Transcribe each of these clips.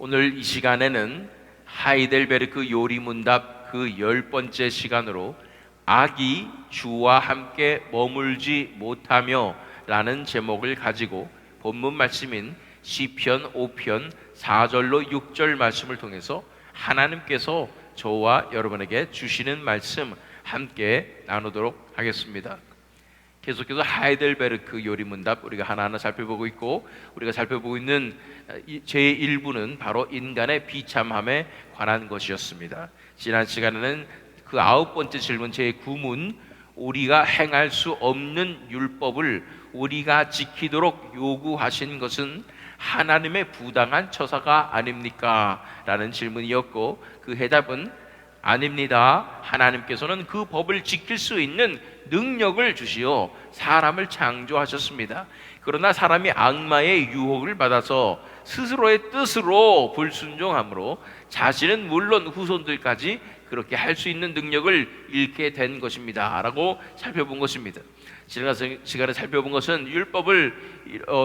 오늘 이 시간에는 하이델베르크 요리문답 그 10번째 시간으로 악이 주와 함께 머물지 못하며 라는 제목을 가지고 본문 말씀인 시편 5편 4절로 6절 말씀을 통해서 하나님께서 저와 여러분에게 주시는 말씀 함께 나누도록 하겠습니다. 계속해서 하이델베르크 요리문답 우리가 하나하나 살펴보고 있고, 우리가 살펴보고 있는 제1부는 바로 인간의 비참함에 관한 것이었습니다. 지난 시간에는 그 9번째 질문 제9문, 우리가 행할 수 없는 율법을 우리가 지키도록 요구하신 것은 하나님의 부당한 처사가 아닙니까? 라는 질문이었고, 그 해답은 아닙니다. 하나님께서는 그 법을 지킬 수 있는 능력을 주시어 사람을 창조하셨습니다. 그러나 사람이 악마의 유혹을 받아서 스스로의 뜻으로 불순종함으로 자신은 물론 후손들까지 그렇게 할 수 있는 능력을 잃게 된 것입니다 라고 살펴본 것입니다. 지난 시간에 살펴본 것은 율법을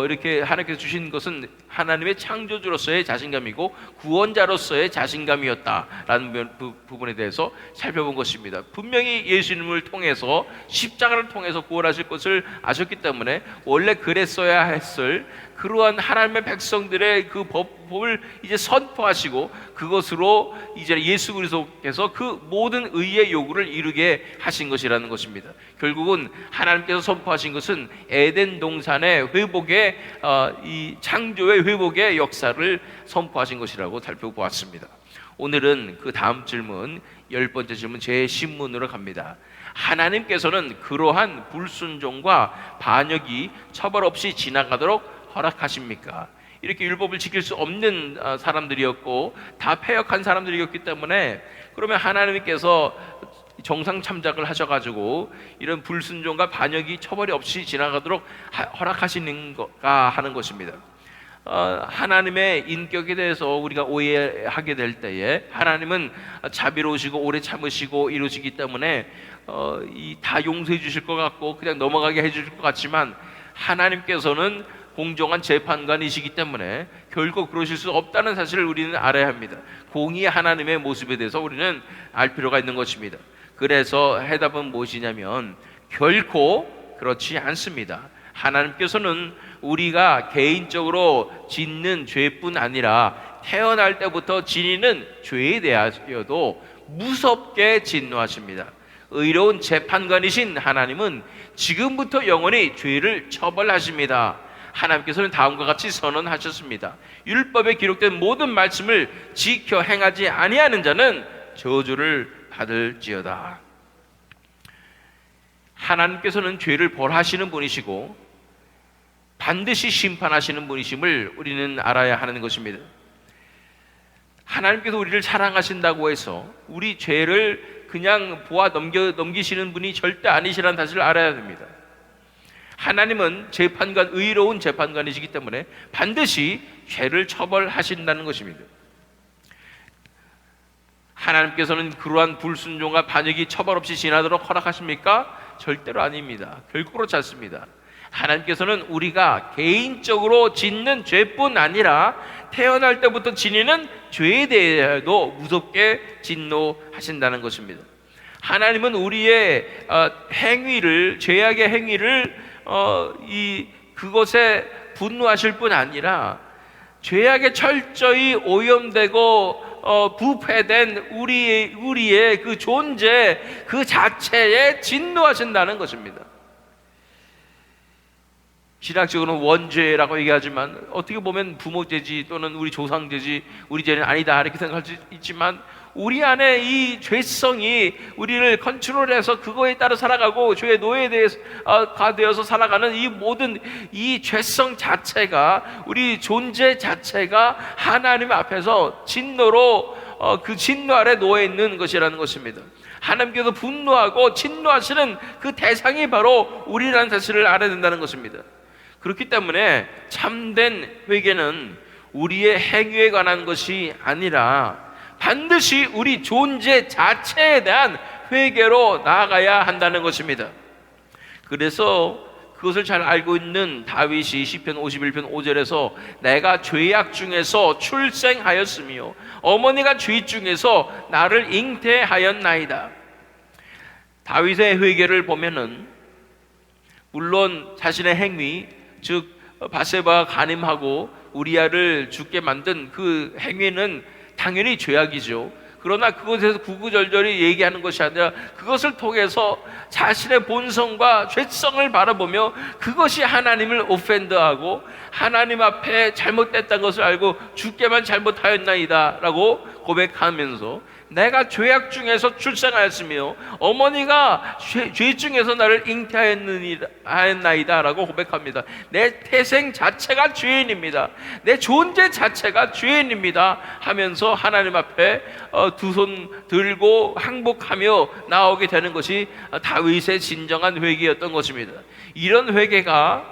이렇게 하나님께서 주신 것은 하나님의 창조주로서의 자신감이고 구원자로서의 자신감이었다라는 부분에 대해서 살펴본 것입니다. 분명히 예수님을 통해서, 십자가를 통해서 구원하실 것을 아셨기 때문에 원래 그랬어야 했을 그러한 하나님의 백성들의 그 법을 이제 선포하시고 그것으로 이제 예수 그리스도께서 그 모든 의의 요구를 이루게 하신 것이라는 것입니다. 결국은 하나님께서 선포하신 것은 에덴 동산의 회복의 이 창조의 회복의 역사를 선포하신 것이라고 살펴보았습니다. 오늘은 그 다음 질문 10번째 질문 제10문으로 갑니다. 하나님께서는 그러한 불순종과 반역이 처벌 없이 지나가도록 허락하십니까? 이렇게 율법을 지킬 수 없는 사람들이었고 다 패역한 사람들이었기 때문에, 그러면 하나님께서 정상 참작을 하셔가지고 이런 불순종과 반역이 처벌이 없이 지나가도록 허락하시는가 하는 것입니다. 하나님의 인격에 대해서 우리가 오해하게 될 때에, 하나님은 자비로우시고 오래 참으시고 이러시기 때문에 다 용서해 주실 것 같고 그냥 넘어가게 해 주실 것 같지만, 하나님께서는 공정한 재판관이시기 때문에 결코 그러실 수 없다는 사실을 우리는 알아야 합니다. 공의의 하나님의 모습에 대해서 우리는 알 필요가 있는 것입니다. 그래서 해답은 무엇이냐면 결코 그렇지 않습니다. 하나님께서는 우리가 개인적으로 짓는 죄뿐 아니라 태어날 때부터 지니는 죄에 대하여도 무섭게 진노하십니다. 의로운 재판관이신 하나님은 지금부터 영원히 죄를 처벌하십니다. 하나님께서는 다음과 같이 선언하셨습니다. 율법에 기록된 모든 말씀을 지켜 행하지 아니하는 자는 저주를 받을지어다. 하나님께서는 죄를 벌하시는 분이시고 반드시 심판하시는 분이심을 우리는 알아야 하는 것입니다. 하나님께서 우리를 사랑하신다고 해서 우리 죄를 그냥 보아 넘기시는 분이 절대 아니시라는 사실을 알아야 됩니다. 하나님은 재판관, 의로운 재판관이시기 때문에 반드시 죄를 처벌하신다는 것입니다. 하나님께서는 그러한 불순종과 반역이 처벌 없이 지나도록 허락하십니까? 절대로 아닙니다. 결코 그렇지 않습니다. 하나님께서는 우리가 개인적으로 짓는 죄뿐 아니라 태어날 때부터 지니는 죄에 대해서도 무섭게 진노하신다는 것입니다. 하나님은 우리의 행위를, 죄악의 행위를 그것에 분노하실 뿐 아니라 죄악에 철저히 오염되고 부패된 우리의 그 존재 그 자체에 진노하신다는 것입니다. 신학적으로는 원죄라고 얘기하지만 어떻게 보면 부모죄지 또는 우리 조상죄지, 우리 죄는 아니다 이렇게 생각할 수 있지만, 우리 안에 이 죄성이 우리를 컨트롤해서 그거에 따라 살아가고 죄의 노예에 대해서가 되어서 살아가는 이 모든 이 죄성 자체가, 우리 존재 자체가 하나님 앞에서 진노로 그 진노 아래 놓여 있는 것이라는 것입니다. 하나님께서 분노하고 진노하시는 그 대상이 바로 우리라는 사실을 알아야 된다는 것입니다. 그렇기 때문에 참된 회개는 우리의 행위에 관한 것이 아니라 반드시 우리 존재 자체에 대한 회개로 나아가야 한다는 것입니다. 그래서 그것을 잘 알고 있는 다윗이 시편 51편 5절에서 내가 죄악 중에서 출생하였으며 어머니가 죄 중에서 나를 잉태하였나이다. 다윗의 회개를 보면은 물론 자신의 행위, 즉 바세바가 간임하고 우리아를 죽게 만든 그 행위는 당연히 죄악이죠. 그러나 그것에서 구구절절히 얘기하는 것이 아니라 그것을 통해서 자신의 본성과 죄성을 바라보며 그것이 하나님을 오펜드하고 하나님 앞에 잘못됐다는 것을 알고 죽게만 잘못하였나이다 라고 고백하면서 내가 죄악 중에서 출생하였으며 어머니가 죄 중에서 나를 잉태하였나이다 라고 고백합니다. 내 태생 자체가 죄인입니다. 내 존재 자체가 죄인입니다 하면서 하나님 앞에 두 손 들고 항복하며 나오게 되는 것이 다윗의 진정한 회개였던 것입니다. 이런 회개가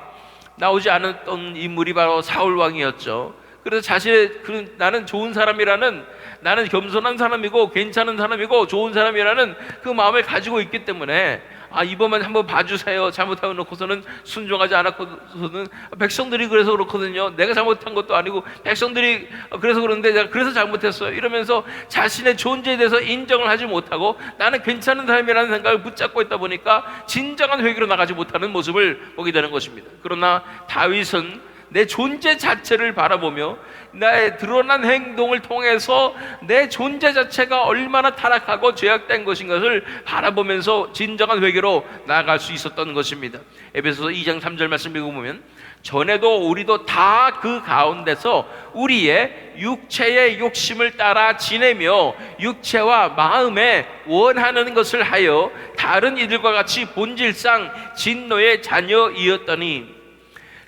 나오지 않았던 인물이 바로 사울 왕이었죠. 그래서 자신의 나는 좋은 사람이라는, 나는 겸손한 사람이고 괜찮은 사람이고 좋은 사람이라는 그 마음을 가지고 있기 때문에 이번만 한번 봐주세요. 잘못하고 놓고서는 순종하지 않았고서는 백성들이 그래서 그렇거든요. 내가 잘못한 것도 아니고 백성들이 그래서 그런데 내가 그래서 잘못했어요. 이러면서 자신의 존재에 대해서 인정을 하지 못하고 나는 괜찮은 사람이라는 생각을 붙잡고 있다 보니까 진정한 회개로 나가지 못하는 모습을 보게 되는 것입니다. 그러나 다윗은 내 존재 자체를 바라보며 나의 드러난 행동을 통해서 내 존재 자체가 얼마나 타락하고 죄악된 것인 것을 바라보면서 진정한 회개로 나아갈 수 있었던 것입니다. 에베소서 2장 3절 말씀 읽어보면 전에도 우리도 다 그 가운데서 우리의 육체의 욕심을 따라 지내며 육체와 마음에 원하는 것을 하여 다른 이들과 같이 본질상 진노의 자녀이었더니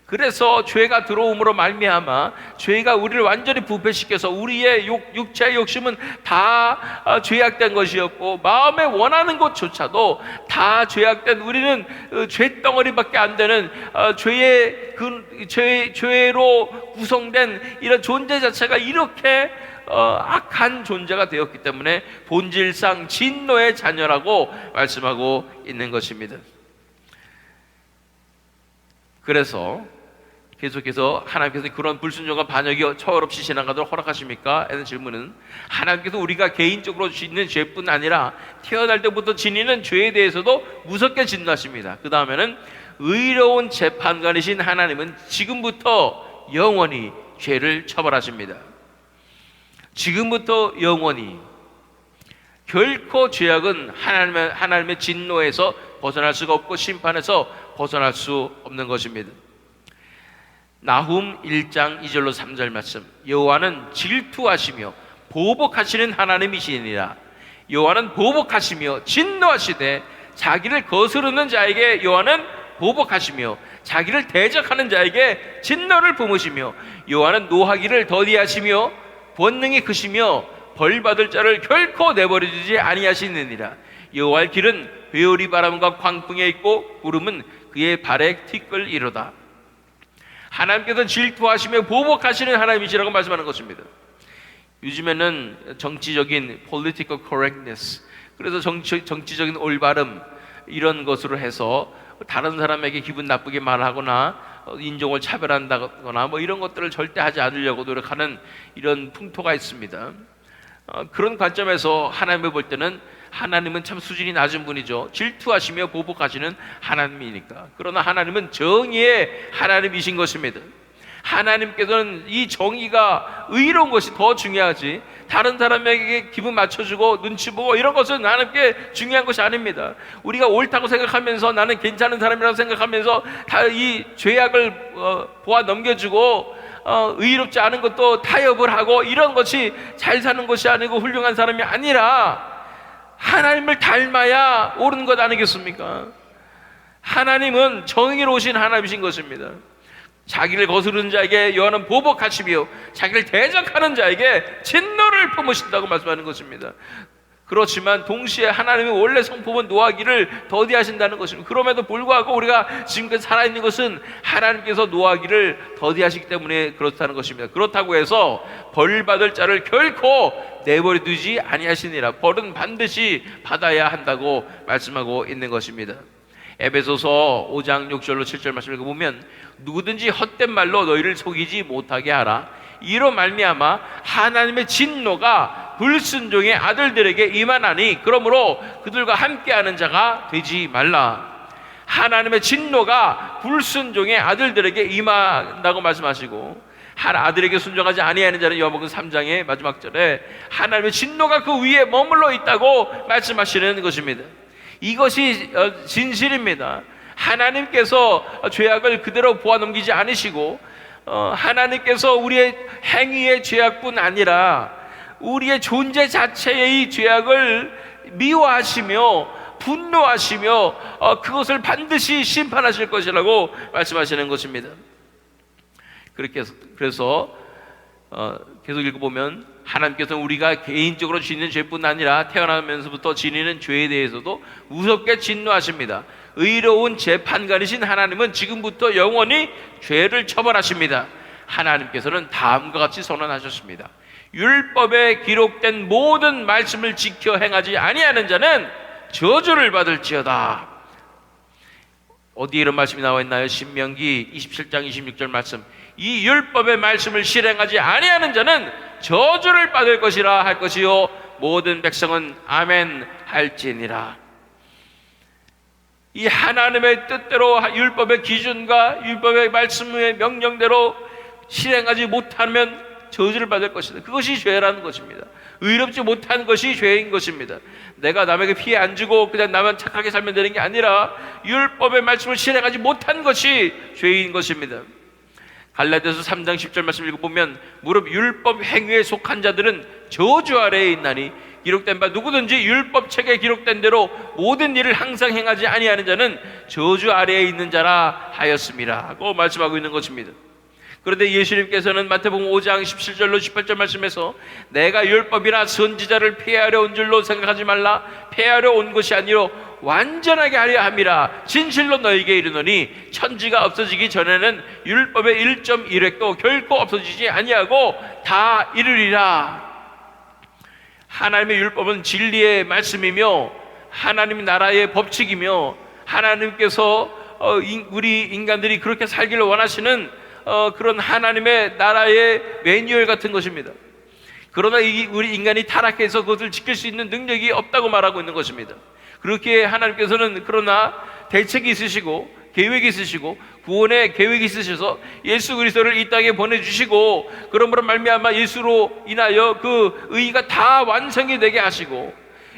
그래서 죄가 들어옴으로 말미암아 죄가 우리를 완전히 부패시켜서 우리의 육체의 욕심은 다 죄악된 것이었고 마음에 원하는 것조차도 다 죄악된 우리는 죄덩어리밖에 안 되는 죄로 구성된 이런 존재 자체가 이렇게 악한 존재가 되었기 때문에 본질상 진노의 자녀라고 말씀하고 있는 것입니다. 그래서 계속해서 하나님께서 그런 불순종과 반역이 처벌 없이 지나가도록 허락하십니까? 라는 질문은 하나님께서 우리가 개인적으로 짓는 죄뿐 아니라 태어날 때부터 지니는 죄에 대해서도 무섭게 진노하십니다. 그 다음에는 의로운 재판관이신 하나님은 지금부터 영원히 죄를 처벌하십니다. 지금부터 영원히. 결코 죄악은 하나님의 진노에서 벗어날 수가 없고 심판에서 벗어날 수 없는 것입니다. 나훔 1장 2절로 3절 말씀. 여호와는 질투하시며 보복하시는 하나님이시니라. 여호와는 보복하시며 진노하시되 자기를 거스르는 자에게 여호와는 보복하시며 자기를 대적하는 자에게 진노를 품으시며 여호와는 노하기를 더디하시며 권능이 크시며 벌받을 자를 결코 내버려두지 아니하시느니라. 여호와의 길은 회오리 바람과 광풍에 있고 구름은 그의 발에 티끌이로다. 하나님께서 질투하시며 보복하시는 하나님이시라고 말씀하는 것입니다. 요즘에는 정치적인 political correctness, 그래서 정치적인 올바름 이런 것으로 해서 다른 사람에게 기분 나쁘게 말하거나 인종을 차별한다거나 뭐 이런 것들을 절대 하지 않으려고 노력하는 이런 풍토가 있습니다. 그런 관점에서 하나님을 볼 때는 하나님은 참 수준이 낮은 분이죠. 질투하시며 보복하시는 하나님이니까. 그러나 하나님은 정의의 하나님이신 것입니다. 하나님께서는 이 정의가 의로운 것이 더 중요하지 다른 사람에게 기분 맞춰주고 눈치 보고 이런 것은 하나님께 중요한 것이 아닙니다. 우리가 옳다고 생각하면서 나는 괜찮은 사람이라고 생각하면서 다 이 죄악을 보아 넘겨주고 의롭지 않은 것도 타협을 하고 이런 것이 잘 사는 것이 아니고 훌륭한 사람이 아니라 하나님을 닮아야 옳은 것 아니겠습니까? 하나님은 정의로우신 하나님이신 것입니다. 자기를 거스르는 자에게 여호와는 보복하시며 자기를 대적하는 자에게 진노를 품으신다고 말씀하는 것입니다. 그렇지만 동시에 하나님의 원래 성품은 노하기를 더디하신다는 것입니다. 그럼에도 불구하고 우리가 지금까지 살아있는 것은 하나님께서 노하기를 더디하시기 때문에 그렇다는 것입니다. 그렇다고 해서 벌받을 자를 결코 내버려 두지 아니하시니라. 벌은 반드시 받아야 한다고 말씀하고 있는 것입니다. 에베소서 5장 6절로 7절 말씀을 읽어보면 누구든지 헛된 말로 너희를 속이지 못하게 하라. 이로 말미암아 하나님의 진노가 불순종의 아들들에게 임하나니 그러므로 그들과 함께하는 자가 되지 말라. 하나님의 진노가 불순종의 아들들에게 임한다고 말씀하시고, 한 아들에게 순종하지 아니하는 자는 요한복음 3장의 마지막 절에 하나님의 진노가 그 위에 머물러 있다고 말씀하시는 것입니다. 이것이 진실입니다. 하나님께서 죄악을 그대로 보아 넘기지 않으시고, 하나님께서 우리의 행위의 죄악뿐 아니라 우리의 존재 자체의 죄악을 미워하시며 분노하시며 그것을 반드시 심판하실 것이라고 말씀하시는 것입니다. 그래서 계속 읽어보면 하나님께서는 우리가 개인적으로 짓는 죄뿐 아니라 태어나면서부터 지니는 죄에 대해서도 무섭게 진노하십니다. 의로운 재판관이신 하나님은 지금부터 영원히 죄를 처벌하십니다. 하나님께서는 다음과 같이 선언하셨습니다. 율법에 기록된 모든 말씀을 지켜 행하지 아니하는 자는 저주를 받을지어다. 어디에 이런 말씀이 나와 있나요? 신명기 27장 26절 말씀. 이 율법의 말씀을 실행하지 아니하는 자는 저주를 받을 것이라 할 것이요 모든 백성은 아멘 할지니라. 이 하나님의 뜻대로 율법의 기준과 율법의 말씀의 명령대로 실행하지 못하면 저주를 받을 것이다. 그것이 죄라는 것입니다. 의롭지 못한 것이 죄인 것입니다. 내가 남에게 피해 안 주고 그냥 나만 착하게 살면 되는 게 아니라 율법의 말씀을 실행하지 못한 것이 죄인 것입니다. 갈라디아서 3장 10절 말씀 읽어보면 무릇 율법 행위에 속한 자들은 저주 아래에 있나니 기록된 바 누구든지 율법책에 기록된 대로 모든 일을 항상 행하지 아니하는 자는 저주 아래에 있는 자라 하였습니다 하고 말씀하고 있는 것입니다. 그런데 예수님께서는 마태복음 5장 17절로 18절 말씀에서 내가 율법이나 선지자를 폐하려 온 줄로 생각하지 말라. 폐하려 온 것이 아니요 완전하게 하려 함이라. 진실로 너에게 이르노니 천지가 없어지기 전에는 율법의 1.1획도 결코 없어지지 아니하고 다 이르리라. 하나님의 율법은 진리의 말씀이며 하나님 나라의 법칙이며 하나님께서 우리 인간들이 그렇게 살기를 원하시는 그런 하나님의 나라의 매뉴얼 같은 것입니다. 그러나 우리 인간이 타락해서 그것을 지킬 수 있는 능력이 없다고 말하고 있는 것입니다. 그렇게 하나님께서는 그러나 대책이 있으시고 계획이 있으시고 구원의 계획이 있으셔서 예수 그리스도를 이 땅에 보내주시고 그러므로 말미암아 예수로 인하여 그 의가 다 완성이 되게 하시고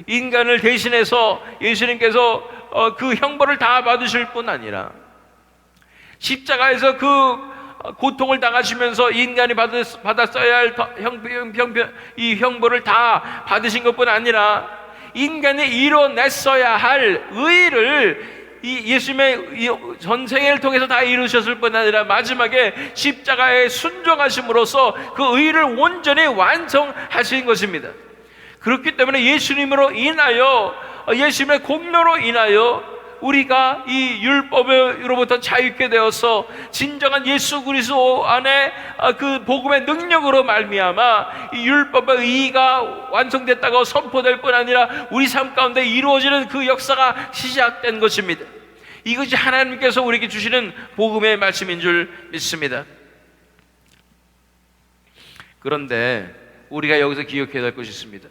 인간을 대신해서 예수님께서 그 형벌을 다 받으실 뿐 아니라 십자가에서 그 고통을 당하시면서 인간이 받았어야 할 이 형벌을 다 받으신 것뿐 아니라 인간이 이뤄냈어야 할 의를 이 예수님의 전생을 통해서 다 이루셨을 뿐 아니라 마지막에 십자가에 순종하심으로써 그 의를 온전히 완성하신 것입니다. 그렇기 때문에 예수님으로 인하여 예수님의 공로로 인하여 우리가 이 율법으로부터 자유케 되어서 진정한 예수 그리스도 안에 그 복음의 능력으로 말미암아 이 율법의 의의가 완성됐다고 선포될 뿐 아니라 우리 삶 가운데 이루어지는 그 역사가 시작된 것입니다. 이것이 하나님께서 우리에게 주시는 복음의 말씀인 줄 믿습니다. 그런데 우리가 여기서 기억해야 될 것이 있습니다.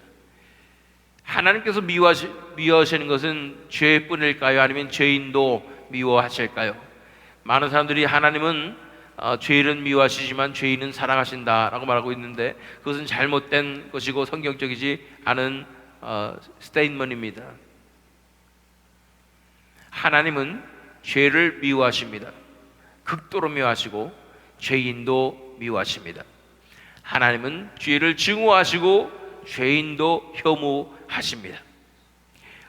하나님께서 미워하시는 것은 죄뿐일까요? 아니면 죄인도 미워하실까요? 많은 사람들이 하나님은 죄인은 미워하시지만 죄인은 사랑하신다라고 말하고 있는데 그것은 잘못된 것이고 성경적이지 않은 스테이트먼트입니다. 하나님은 죄를 미워하십니다. 극도로 미워하시고 죄인도 미워하십니다. 하나님은 죄를 증오하시고 죄인도 혐오하십니다.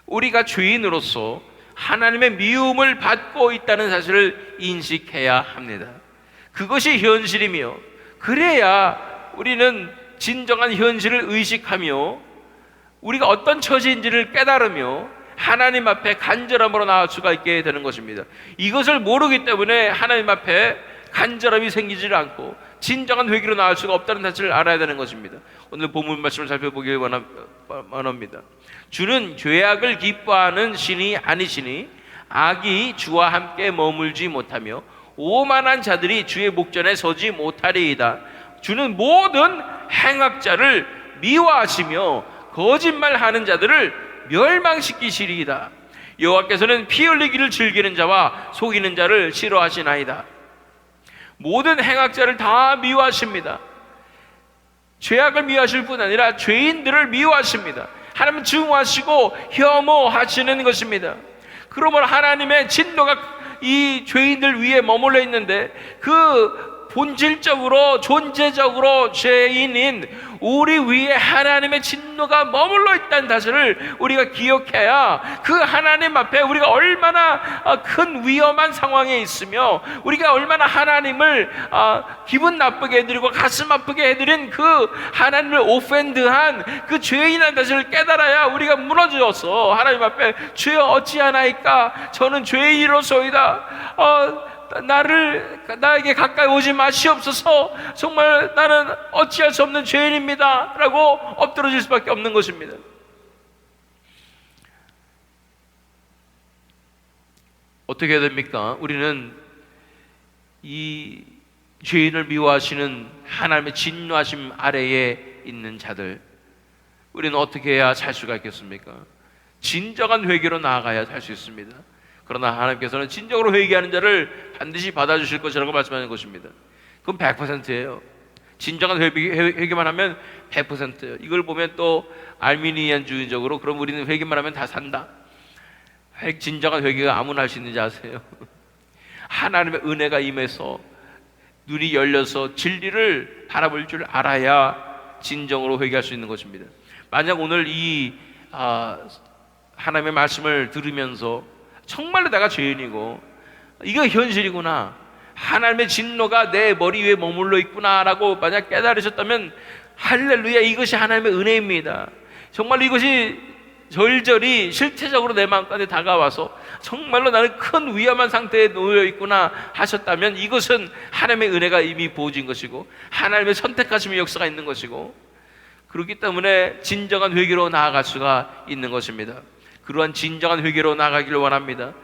우리가 죄인으로서 하나님의 미움을 받고 있다는 사실을 인식해야 합니다. 그것이 현실이며 그래야 우리는 진정한 현실을 의식하며 우리가 어떤 처지인지를 깨달으며 하나님 앞에 간절함으로 나올 수가 있게 되는 것입니다. 이것을 모르기 때문에 하나님 앞에 간절함이 생기지 않고 진정한 회개로 나올 수가 없다는 사실을 알아야 되는 것입니다. 오늘 본문 말씀을 살펴보길 원합니다. 주는 죄악을 기뻐하는 신이 아니시니 악이 주와 함께 머물지 못하며 오만한 자들이 주의 목전에 서지 못하리이다. 주는 모든 행악자를 미워하시며 거짓말하는 자들을 멸망시키시리이다. 여호와께서는 피 흘리기를 즐기는 자와 속이는 자를 싫어하시나이다. 모든 행악자를 다 미워하십니다. 죄악을 미워하실 뿐 아니라 죄인들을 미워하십니다. 하나님은 증오하시고 혐오하시는 것입니다. 그러므로 하나님의 진노가 이 죄인들 위에 머물러 있는데, 그 본질적으로 존재적으로 죄인인 우리 위에 하나님의 진노가 머물러 있다는 사실을 우리가 기억해야 그 하나님 앞에 우리가 얼마나 큰 위험한 상황에 있으며 우리가 얼마나 하나님을 기분 나쁘게 해드리고 가슴 아프게 해드린 그 하나님을 오펜드한 그 죄인이라는 사실을 깨달아야 우리가 무너져서 하나님 앞에 주여 어찌하나이까 저는 죄인이로소이다, 나에게 가까이 오지 마시옵소서, 정말 나는 어찌할 수 없는 죄인입니다 라고 엎드러질 수밖에 없는 것입니다. 어떻게 해야 됩니까? 우리는 이 죄인을 미워하시는 하나님의 진노하심 아래에 있는 자들, 우리는 어떻게 해야 살 수가 있겠습니까? 진정한 회개로 나아가야 살 수 있습니다. 그러나 하나님께서는 진정으로 회개하는 자를 반드시 받아주실 것이라고 말씀하는 것입니다. 그건 100%예요. 진정한 회개만 하면 100%예요. 이걸 보면 또 알미니안주의적으로 그럼 우리는 회개만 하면 다 산다. 진정한 회개가 아무나 할 수 있는지 아세요? 하나님의 은혜가 임해서 눈이 열려서 진리를 바라볼 줄 알아야 진정으로 회개할 수 있는 것입니다. 만약 오늘 이 하나님의 말씀을 들으면서 정말로 내가 죄인이고 이거 현실이구나, 하나님의 진노가 내 머리 위에 머물러 있구나라고 만약 깨달으셨다면 할렐루야, 이것이 하나님의 은혜입니다. 정말 이것이 절절히 실체적으로 내 마음까지 다가와서 정말로 나는 큰 위험한 상태에 놓여 있구나 하셨다면 이것은 하나님의 은혜가 이미 부어진 것이고 하나님의 선택하심의 역사가 있는 것이고, 그렇기 때문에 진정한 회개로 나아갈 수가 있는 것입니다. 그러한 진정한 회개로 나아가기를 원합니다.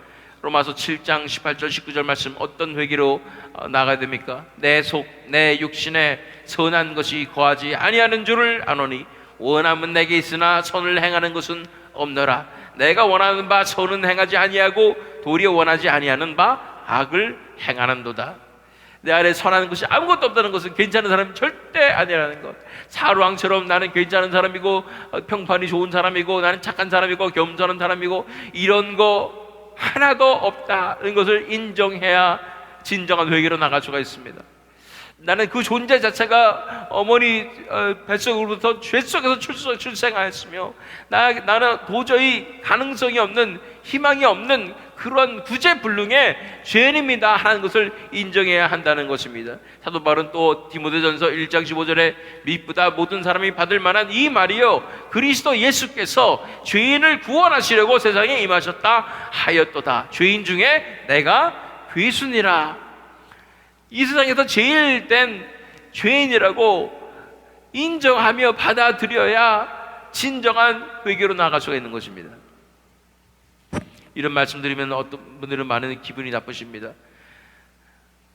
로마서 7장 18절 19절 말씀, 어떤 회개로 나아가야 됩니까? 내 속 내 육신에 선한 것이 거하지 아니하는 줄을 아노니 원함은 내게 있으나 선을 행하는 것은 없노라. 내가 원하는 바 선은 행하지 아니하고 도리어 원하지 아니하는 바 악을 행하는도다. 내 안에 선한 것이 아무것도 없다는 것은 괜찮은 사람이 절대 아니라는 것. 사루왕처럼 나는 괜찮은 사람이고 평판이 좋은 사람이고 나는 착한 사람이고 겸손한 사람이고 이런 거 하나도 없다는 것을 인정해야 진정한 회개로 나갈 수가 있습니다. 나는 그 존재 자체가 어머니 뱃속으로부터 죄 속에서 출생하였으며 나는 도저히 가능성이 없는, 희망이 없는 그런 구제불능의 죄인입니다 하는 것을 인정해야 한다는 것입니다. 사도 바울은 또 디모데전서 1장 15절에 미쁘다 모든 사람이 받을 만한 이 말이요 그리스도 예수께서 죄인을 구원하시려고 세상에 임하셨다 하였도다. 죄인 중에 내가 괴순이라. 이 세상에서 제일 된 죄인이라고 인정하며 받아들여야 진정한 회개로 나아갈 수가 있는 것입니다. 이런 말씀 드리면 어떤 분들은 많은 기분이 나쁘십니다.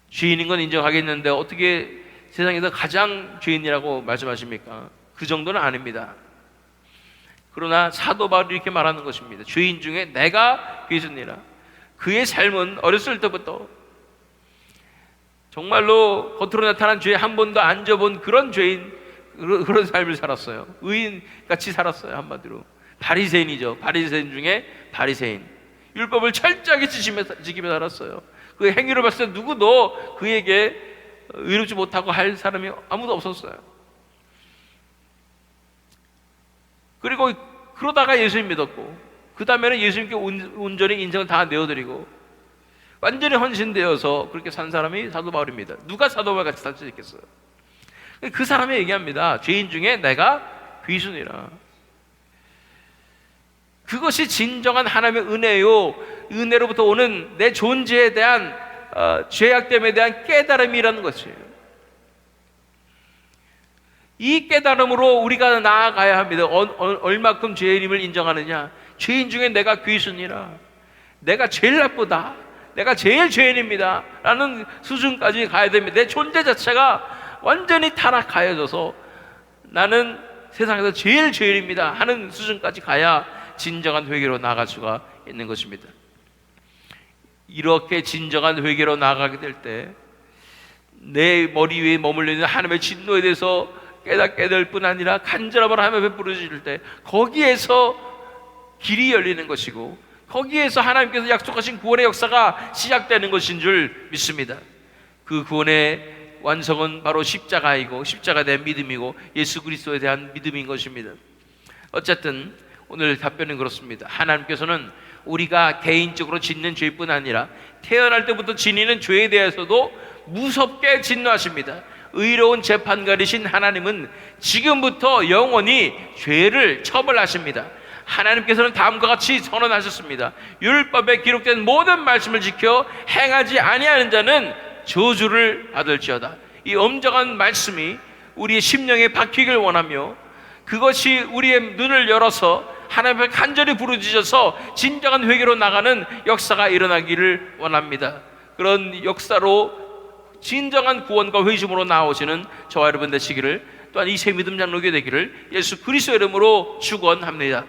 죄인인 건 인정하겠는데 어떻게 세상에서 가장 죄인이라고 말씀하십니까? 그 정도는 아닙니다. 그러나 사도 바울이 이렇게 말하는 것입니다. 죄인 중에 내가 괴순이라. 그의 삶은 어렸을 때부터 정말로 겉으로 나타난 죄에 한 번도 안 져본 그런 죄인, 그런 삶을 살았어요. 의인같이 살았어요. 한마디로 바리새인이죠. 바리새인 중에 바리새인. 율법을 철저하게 지키며 살았어요. 그 행위를 봤을 때 누구도 그에게 의롭지 못하고 할 사람이 아무도 없었어요. 그리고 그러다가 예수님 믿었고 그 다음에는 예수님께 온전히 인생을 다 내어드리고 완전히 헌신되어서 그렇게 산 사람이 사도 바울입니다. 누가 사도 바울 같이 살 수 있겠어요? 그 사람이 얘기합니다. 죄인 중에 내가 귀순이라. 그것이 진정한 하나님의 은혜요, 은혜로부터 오는 내 존재에 대한 죄악됨에 대한 깨달음이라는 것이에요. 이 깨달음으로 우리가 나아가야 합니다. 얼마큼 죄인임을 인정하느냐. 죄인 중에 내가 귀순이라. 내가 제일 나쁘다, 내가 제일 죄인입니다 라는 수준까지 가야 됩니다. 내 존재 자체가 완전히 타락하여져서 나는 세상에서 제일 죄인입니다 하는 수준까지 가야 진정한 회개로 나아갈 수가 있는 것입니다. 이렇게 진정한 회개로 나아가게 될 때 내 머리 위에 머물러 있는 하나님의 진노에 대해서 깨닫게 될 뿐 아니라 간절함을 하며 베풀어질 때 거기에서 길이 열리는 것이고, 거기에서 하나님께서 약속하신 구원의 역사가 시작되는 것인 줄 믿습니다. 그 구원의 완성은 바로 십자가이고, 십자가에 대한 믿음이고, 예수 그리스도에 대한 믿음인 것입니다. 어쨌든 오늘 답변은 그렇습니다. 하나님께서는 우리가 개인적으로 짓는 죄뿐 아니라 태어날 때부터 지니는 죄에 대해서도 무섭게 진노하십니다. 의로운 재판관이신 하나님은 지금부터 영원히 죄를 처벌하십니다. 하나님께서는 다음과 같이 선언하셨습니다. 율법에 기록된 모든 말씀을 지켜 행하지 아니하는 자는 저주를 받을지어다. 이 엄정한 말씀이 우리의 심령에 박히길 원하며, 그것이 우리의 눈을 열어서 하나님을 간절히 부르짖어서 진정한 회개로 나가는 역사가 일어나기를 원합니다. 그런 역사로 진정한 구원과 회심으로 나오시는 저와 여러분 되시기를, 또한 이 새 믿음 장로교 되기를 예수 그리스도의 이름으로 축원합니다.